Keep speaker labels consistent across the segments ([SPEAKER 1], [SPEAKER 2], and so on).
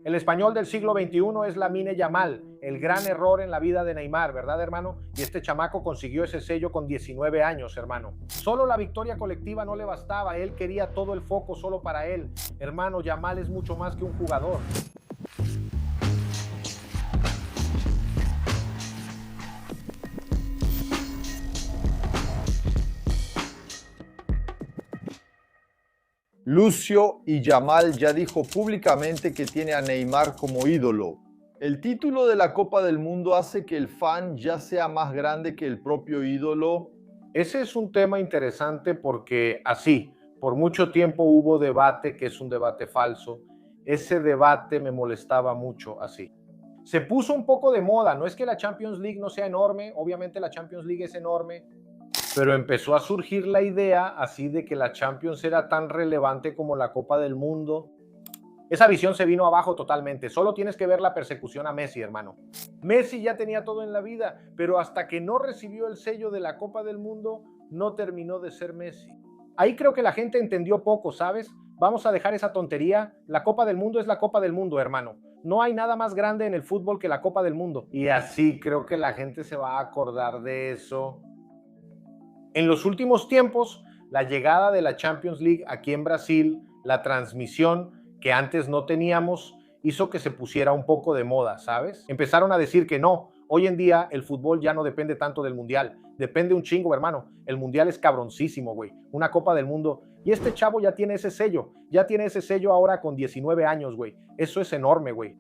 [SPEAKER 1] El español del siglo XXI es Lamine Yamal, el gran error en la vida de Neymar, ¿verdad, hermano? Y este chamaco consiguió ese sello con 19 años, hermano. Solo la victoria colectiva no le bastaba, él quería todo el foco solo para él. Hermano, Yamal es mucho más que un jugador.
[SPEAKER 2] Lucio y Yamal ya dijo públicamente que tiene a Neymar como ídolo. ¿El título de la Copa del Mundo hace que el fan ya sea más grande que el propio ídolo?
[SPEAKER 1] Ese es un tema interesante porque así, por mucho tiempo hubo debate, que es un debate falso. Ese debate me molestaba mucho así. Se puso un poco de moda, no es que la Champions League no sea enorme, obviamente la Champions League es enorme, pero empezó a surgir la idea así de que la Champions era tan relevante como la Copa del Mundo. Esa visión se vino abajo totalmente. Solo tienes que ver la persecución a Messi, hermano. Messi ya tenía todo en la vida, pero hasta que no recibió el sello de la Copa del Mundo, no terminó de ser Messi. Ahí creo que la gente entendió poco, ¿sabes? Vamos a dejar esa tontería. La Copa del Mundo es la Copa del Mundo, hermano. No hay nada más grande en el fútbol que la Copa del Mundo. Y así creo que la gente se va a acordar de eso. En los últimos tiempos, la llegada de la Champions League aquí en Brasil, la transmisión que antes no teníamos, hizo que se pusiera un poco de moda, ¿sabes? Empezaron a decir que no, hoy en día el fútbol ya no depende tanto del mundial, depende un chingo, hermano. El mundial es cabroncísimo, güey, una Copa del Mundo. Y este chavo ya tiene ese sello ahora con 19 años, güey. Eso es enorme, güey.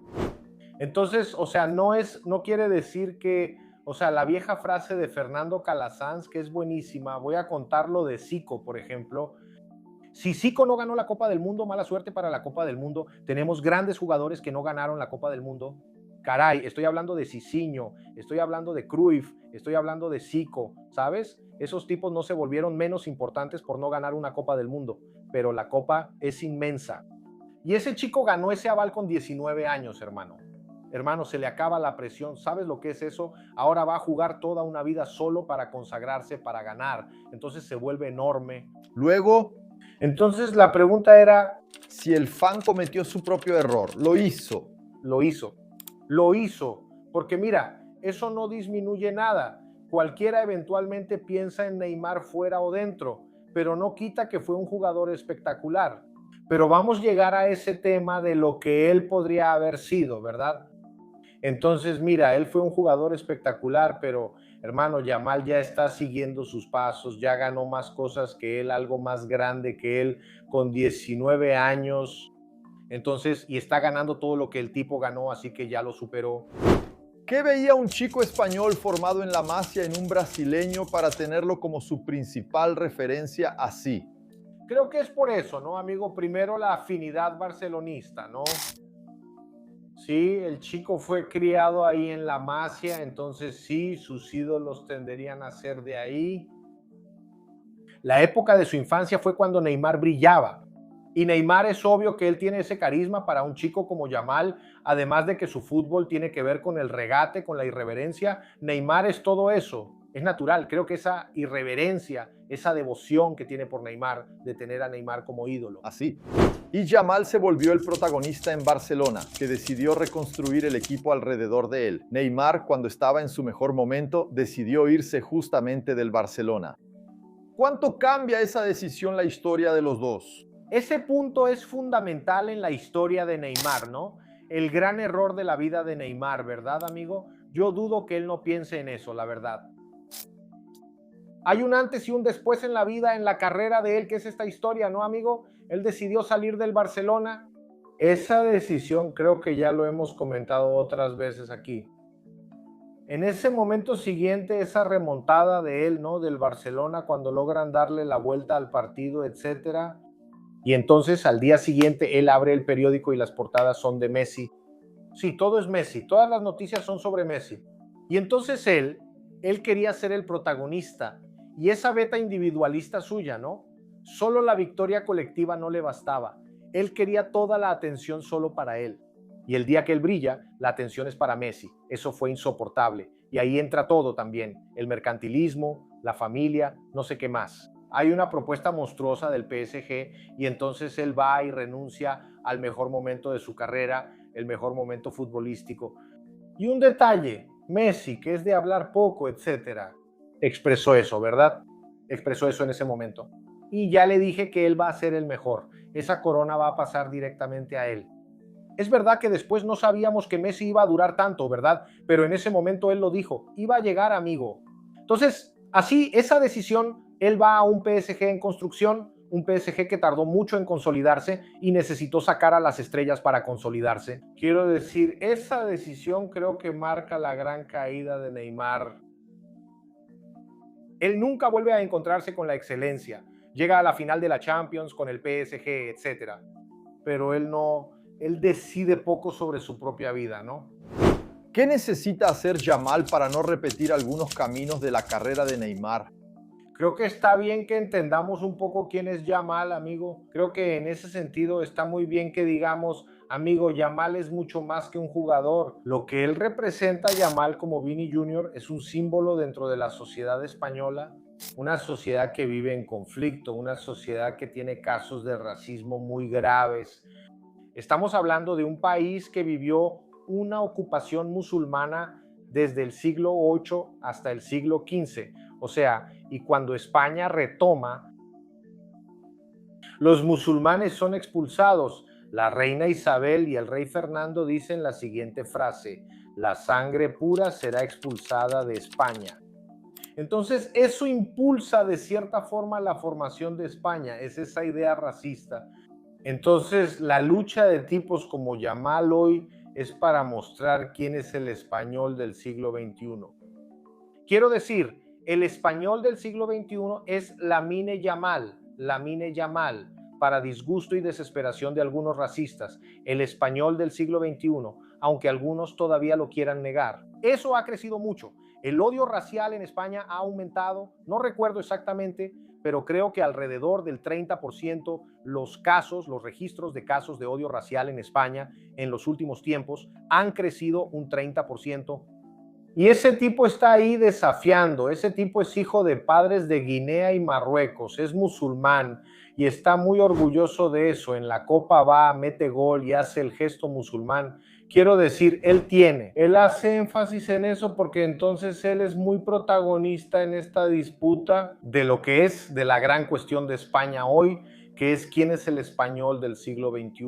[SPEAKER 1] Entonces, o sea, no quiere decir que, o sea, la vieja frase de Fernando Calasanz, que es buenísima, voy a contar lo de Zico, por ejemplo. Si Zico no ganó la Copa del Mundo, mala suerte para la Copa del Mundo. Tenemos grandes jugadores que no ganaron la Copa del Mundo. Caray, estoy hablando de Cicinho, estoy hablando de Cruyff, estoy hablando de Zico, ¿sabes? Esos tipos no se volvieron menos importantes por no ganar una Copa del Mundo, pero la Copa es inmensa. Y ese chico ganó ese aval con 19 años, hermano. Hermano, se le acaba la presión. ¿Sabes lo que es eso? Ahora va a jugar toda una vida solo para consagrarse, para ganar. Entonces se vuelve enorme.
[SPEAKER 2] Luego,
[SPEAKER 1] Entonces la pregunta era,
[SPEAKER 2] si el fan cometió su propio error, lo hizo.
[SPEAKER 1] lo hizo. Lo hizo. Porque mira, eso no disminuye nada. Cualquiera eventualmente piensa en Neymar fuera o dentro, pero no quita que fue un jugador espectacular. Pero vamos a llegar a ese tema de lo que él podría haber sido, ¿verdad? Entonces, mira, él fue un jugador espectacular, pero hermano, Yamal ya está siguiendo sus pasos, ya ganó más cosas que él, algo más grande que él, con 19 años. Entonces, y está ganando todo lo que el tipo ganó, así que ya lo superó.
[SPEAKER 2] ¿Qué veía un chico español formado en la Masia en un brasileño para tenerlo como su principal referencia así?
[SPEAKER 1] Creo que es por eso, ¿no, amigo? Primero la afinidad barcelonista, ¿no? Sí, el chico fue criado ahí en la Masia, entonces sí, sus ídolos tenderían a ser de ahí. La época de su infancia fue cuando Neymar brillaba. Y Neymar es obvio que él tiene ese carisma para un chico como Yamal, además de que su fútbol tiene que ver con el regate, con la irreverencia. Neymar es todo eso, es natural. Creo que esa irreverencia, esa devoción que tiene por Neymar, de tener a Neymar como ídolo.
[SPEAKER 2] Así. Y Yamal se volvió el protagonista en Barcelona, que decidió reconstruir el equipo alrededor de él. Neymar, cuando estaba en su mejor momento, decidió irse justamente del Barcelona. ¿Cuánto cambia esa decisión la historia de los dos?
[SPEAKER 1] Ese punto es fundamental en la historia de Neymar, ¿no? El gran error de la vida de Neymar, ¿verdad, amigo? Yo dudo que él no piense en eso, la verdad. Hay un antes y un después en la vida, en la carrera de él, que es esta historia, ¿no, amigo? Él decidió salir del Barcelona. Esa decisión creo que ya lo hemos comentado otras veces aquí. En ese momento siguiente, esa remontada de él, ¿no? Del Barcelona, cuando logran darle la vuelta al partido, etcétera. Y entonces al día siguiente él abre el periódico y las portadas son de Messi. Sí, todo es Messi, todas las noticias son sobre Messi. Y entonces él quería ser el protagonista y esa beta individualista suya, ¿no? Solo la victoria colectiva no le bastaba. Él quería toda la atención solo para él. Y el día que él brilla, la atención es para Messi. Eso fue insoportable. Y ahí entra todo también, el mercantilismo, la familia, no sé qué más. Hay una propuesta monstruosa del PSG y entonces él va y renuncia al mejor momento de su carrera, el mejor momento futbolístico. Y un detalle, Messi, que es de hablar poco, etcétera, expresó eso, ¿verdad? Expresó eso en ese momento. Y ya le dije que él va a ser el mejor. Esa corona va a pasar directamente a él. Es verdad que después no sabíamos que Messi iba a durar tanto, ¿verdad? Pero en ese momento él lo dijo, iba a llegar, amigo. Entonces, así, esa decisión, él va a un PSG en construcción, un PSG que tardó mucho en consolidarse y necesitó sacar a las estrellas para consolidarse. Quiero decir, esa decisión creo que marca la gran caída de Neymar. Él nunca vuelve a encontrarse con la excelencia. Llega a la final de la Champions con el PSG, etcétera. Pero él no, él decide poco sobre su propia vida, ¿no?
[SPEAKER 2] ¿Qué necesita hacer Yamal para no repetir algunos caminos de la carrera de Neymar?
[SPEAKER 1] Creo que está bien que entendamos un poco quién es Yamal, amigo. Creo que en ese sentido está muy bien que digamos, amigo, Yamal es mucho más que un jugador. Lo que él representa, Yamal como Vini Jr., es un símbolo dentro de la sociedad española, una sociedad que vive en conflicto, una sociedad que tiene casos de racismo muy graves. Estamos hablando de un país que vivió una ocupación musulmana desde el siglo VIII hasta el siglo XV. O sea, y cuando España retoma, los musulmanes son expulsados. La reina Isabel y el rey Fernando dicen la siguiente frase: la sangre pura será expulsada de España. Entonces, eso impulsa de cierta forma la formación de España, es esa idea racista. Entonces, la lucha de tipos como Yamal hoy es para mostrar quién es el español del siglo XXI. Quiero decir, el español del siglo XXI es Lamine Yamal, para disgusto y desesperación de algunos racistas, el español del siglo XXI, aunque algunos todavía lo quieran negar. Eso ha crecido mucho. El odio racial en España ha aumentado, no recuerdo exactamente, pero creo que alrededor del 30% los registros de casos de odio racial en España en los últimos tiempos han crecido un 30%. Y ese tipo está ahí desafiando, ese tipo es hijo de padres de Guinea y Marruecos, es musulmán y está muy orgulloso de eso. En la Copa va, mete gol y hace el gesto musulmán. Quiero decir, él hace énfasis en eso porque entonces él es muy protagonista en esta disputa de lo que es de la gran cuestión de España hoy, que es quién es el español del siglo XXI.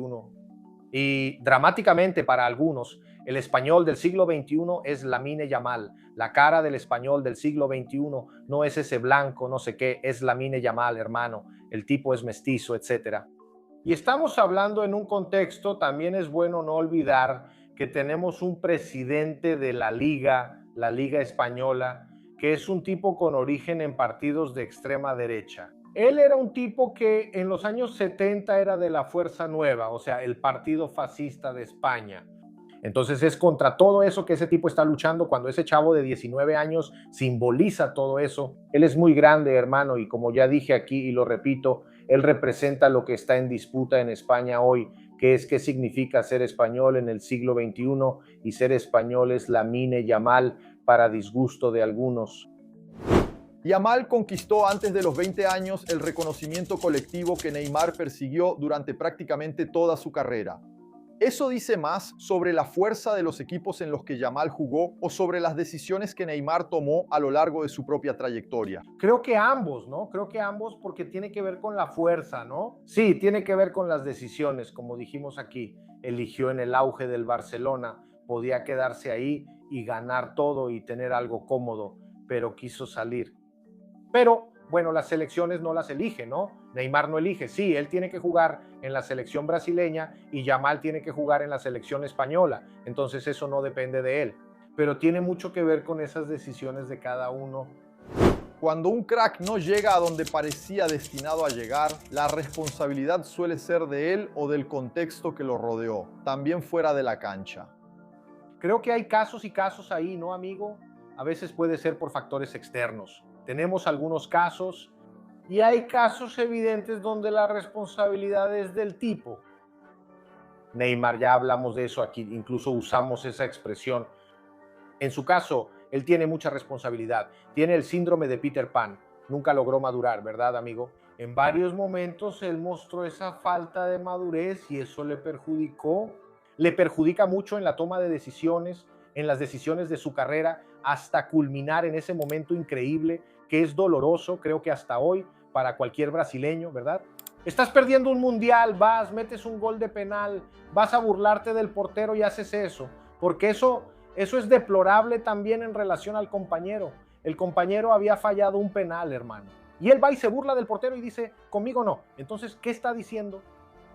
[SPEAKER 1] Y dramáticamente para algunos, el español del siglo XXI es Lamine Yamal. La cara del español del siglo XXI no es ese blanco, no sé qué, es Lamine Yamal, hermano. El tipo es mestizo, etc. Y estamos hablando en un contexto, también es bueno no olvidar que tenemos un presidente de la Liga Española, que es un tipo con origen en partidos de extrema derecha. Él era un tipo que en los años 70 era de la Fuerza Nueva, o sea, el partido fascista de España. Entonces es contra todo eso que ese tipo está luchando cuando ese chavo de 19 años simboliza todo eso. Él es muy grande, hermano, y como ya dije aquí y lo repito, él representa lo que está en disputa en España hoy, que es qué significa ser español en el siglo XXI, y ser español es Lamine Yamal para disgusto de algunos.
[SPEAKER 2] Yamal conquistó antes de los 20 años el reconocimiento colectivo que Neymar persiguió durante prácticamente toda su carrera. ¿Eso dice más sobre la fuerza de los equipos en los que Yamal jugó o sobre las decisiones que Neymar tomó a lo largo de su propia trayectoria?
[SPEAKER 1] Creo que ambos, ¿no? Creo que ambos porque tiene que ver con la fuerza, ¿no? Sí, tiene que ver con las decisiones, como dijimos aquí. Eligió en el auge del Barcelona, podía quedarse ahí y ganar todo y tener algo cómodo, pero quiso salir. Pero bueno, las selecciones no las elige, ¿no? Neymar no elige, sí, él tiene que jugar en la selección brasileña y Yamal tiene que jugar en la selección española, entonces eso no depende de él, pero tiene mucho que ver con esas decisiones de cada uno.
[SPEAKER 2] Cuando un crack no llega a donde parecía destinado a llegar, la responsabilidad suele ser de él o del contexto que lo rodeó, también fuera de la cancha.
[SPEAKER 1] Creo que hay casos y casos ahí, ¿no, amigo? A veces puede ser por factores externos. Tenemos algunos casos y hay casos evidentes donde la responsabilidad es del tipo. Neymar, ya hablamos de eso aquí, incluso usamos esa expresión. En su caso, él tiene mucha responsabilidad. Tiene el síndrome de Peter Pan. Nunca logró madurar, ¿verdad, amigo? En varios momentos él mostró esa falta de madurez y eso le perjudicó. le perjudica mucho en la toma de decisiones, en las decisiones de su carrera, hasta culminar en ese momento increíble que es doloroso, creo que hasta hoy, para cualquier brasileño, ¿verdad? Estás perdiendo un mundial, vas, metes un gol de penal, vas a burlarte del portero y haces eso, porque eso es deplorable también en relación al compañero. El compañero había fallado un penal, hermano. Y él va y se burla del portero y dice, conmigo no. Entonces, ¿qué está diciendo?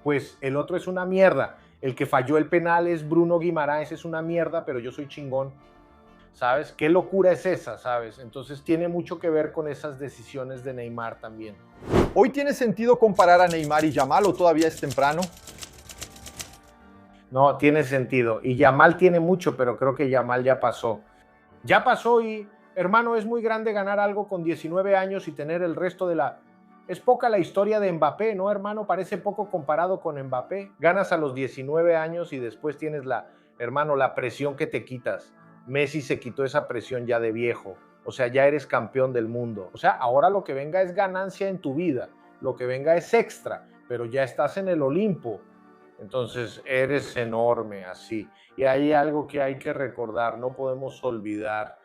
[SPEAKER 1] Pues el otro es una mierda. El que falló el penal es Bruno Guimaraes, es una mierda, pero yo soy chingón. ¿Sabes? ¿Qué locura es esa, sabes? Entonces tiene mucho que ver con esas decisiones de Neymar también.
[SPEAKER 2] ¿Hoy tiene sentido comparar a Neymar y Yamal o todavía es temprano?
[SPEAKER 1] No, tiene sentido. Y Yamal tiene mucho, pero creo que Yamal ya pasó. Ya pasó y, hermano, es muy grande ganar algo con 19 años y tener el resto de la... Es poca la historia de Mbappé, ¿no, hermano? Parece poco comparado con Mbappé. Ganas a los 19 años y después tienes hermano, la presión que te quitas. Messi se quitó esa presión ya de viejo. O sea, ya eres campeón del mundo. O sea, ahora lo que venga es ganancia en tu vida. Lo que venga es extra, pero ya estás en el Olimpo. Entonces eres enorme así. Y hay algo que hay que recordar, no podemos olvidar.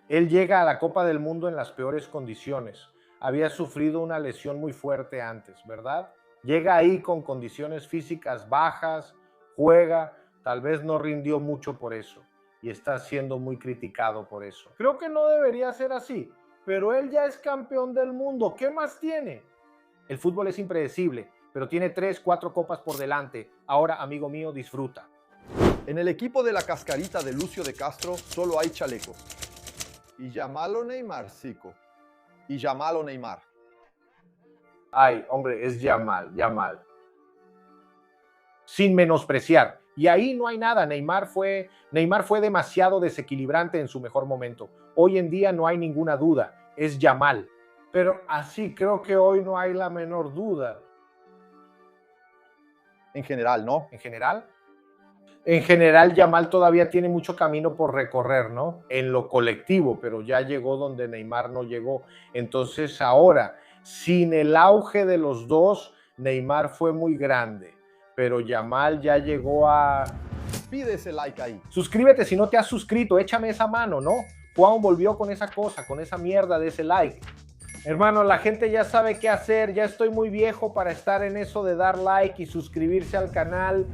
[SPEAKER 1] Él llega a la Copa del Mundo en las peores condiciones. Había sufrido una lesión muy fuerte antes, ¿verdad? Llega ahí con condiciones físicas bajas, juega, tal vez no rindió mucho por eso y está siendo muy criticado por eso. Creo que no debería ser así, pero él ya es campeón del mundo. ¿Qué más tiene? El fútbol es impredecible, pero tiene 3, 4 copas por delante. Ahora, amigo mío, disfruta.
[SPEAKER 2] En el equipo de la cascarita de Lucio de Castro solo hay chalecos. Y Yamal o Neymar, Zico. Y Yamal o Neymar.
[SPEAKER 1] Ay, hombre, es Yamal. Sin menospreciar. Y ahí no hay nada. Neymar fue demasiado desequilibrante en su mejor momento. Hoy en día no hay ninguna duda. Es Yamal. Pero así creo que hoy no hay la menor duda.
[SPEAKER 2] En general, ¿no?
[SPEAKER 1] En general, Yamal todavía tiene mucho camino por recorrer, ¿no? En lo colectivo, pero ya llegó donde Neymar no llegó. Entonces ahora, sin el auge de los dos, Neymar fue muy grande, pero Yamal ya llegó a...
[SPEAKER 2] Pide ese like ahí.
[SPEAKER 1] Suscríbete si no te has suscrito, échame esa mano, ¿no? Juan volvió con esa cosa, con esa mierda de ese like. Hermano, la gente ya sabe qué hacer, ya estoy muy viejo para estar en eso de dar like y suscribirse al canal.